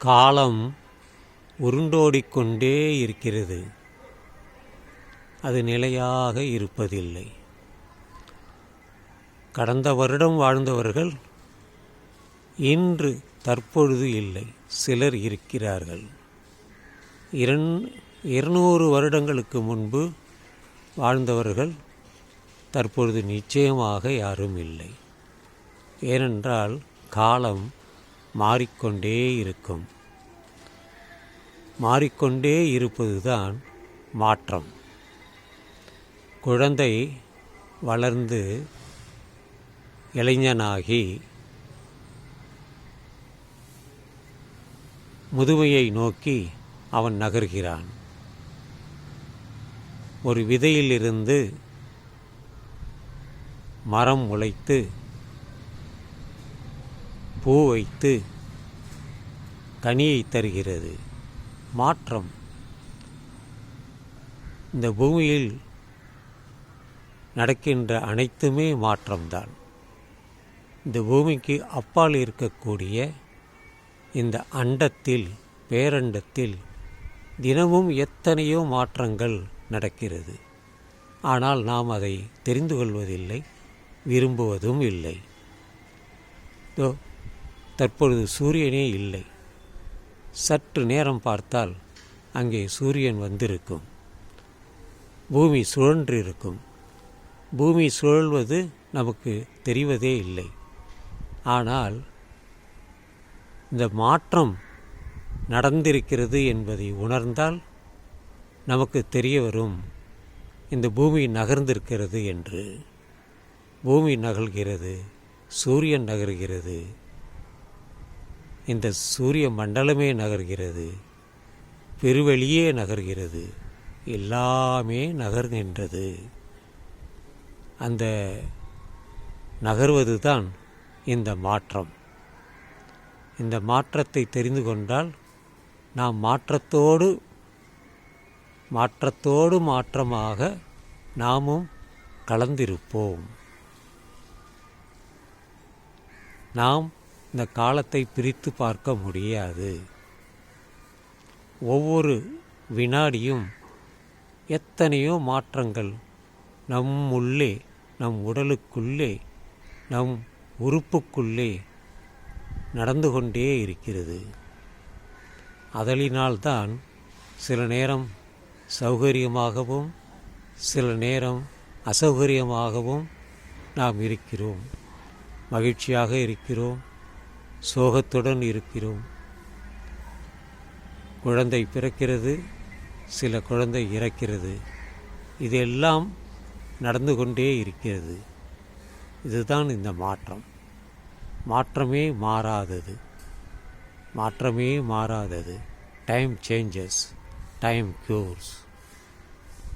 காலம் உருண்டோடிக்கொண்டே இருக்கிறது. அது நிலையாக இருப்பதில்லை. கடந்த வருடம் வாழ்ந்தவர்கள் இன்று தற்பொழுது இல்லை. சிலர் இருக்கிறார்கள். 200 வருடங்களுக்கு முன்பு வாழ்ந்தவர்கள் தற்பொழுது நிச்சயமாக யாரும் இல்லை. ஏனென்றால் காலம் மாறிக்கொண்டே இருக்கும். மாறிக்கொண்டே இருப்பதுதான் மாற்றம். குழந்தை வளர்ந்து இளைஞனாகி முதுமையை நோக்கி அவன் நகர்கிறான். ஒரு விதையிலிருந்து மரம் முளைத்து பூ வைத்து கனியை தருகிறது. மாற்றம். இந்த பூமியில் நடக்கின்ற அனைத்துமே மாற்றம்தான். இந்த பூமிக்கு அப்பால் இருக்கக்கூடிய இந்த அண்டத்தில், பேரண்டத்தில் தினமும் எத்தனையோ மாற்றங்கள் நடக்கிறது. ஆனால் நாம் அதை தெரிந்து கொள்வதில்லை, விரும்புவதும் இல்லை. தற்பொழுது சூரியனே இல்லை. சற்று நேரம் பார்த்தால் அங்கே சூரியன் வந்திருக்கும். பூமி சுழன்றிருக்கும். பூமி சுழல்வது நமக்கு தெரிவதே இல்லை. ஆனால் இந்த மாற்றம் நடந்திருக்கிறது என்பதை உணர்ந்தால் நமக்கு தெரிய வரும், இந்த பூமி நகர்ந்திருக்கிறது என்று. பூமி நகர்கிறது, சூரியன் நகர்கிறது, இந்த சூரிய மண்டலமே நகர்கிறது, பெருவெளியே நகர்கிறது, எல்லாமே நகர்கின்றது. அந்த நகர்வது தான் இந்த மாற்றம். இந்த மாற்றத்தை தெரிந்து கொண்டால் நாம் மாற்றத்தோடு மாற்றமாக நாமும் கலந்திருப்போம். நாம் இந்த காலத்தை பிரித்து பார்க்க முடியாது. ஒவ்வொரு வினாடியும் எத்தனையோ மாற்றங்கள் நம் உள்ளே, நம் உடலுக்குள்ளே, நம் உறுப்புக்குள்ளே நடந்து கொண்டே இருக்கிறது. அதலினால்தான் சில நேரம் சௌகரியமாகவும் சில நேரம் அசௌகரியமாகவும் நாம் இருக்கிறோம். மகிழ்ச்சியாக இருக்கிறோம், சோகத்துடன் இருக்கிறோம். குழந்தை பிறக்கிறது, சில குழந்தை இறக்கிறது. இதெல்லாம் நடந்து கொண்டே இருக்கிறது. இதுதான் இந்த மாற்றம். மாற்றமே மாறாதது. மாற்றமே மாறாதது. Time changes, time cures.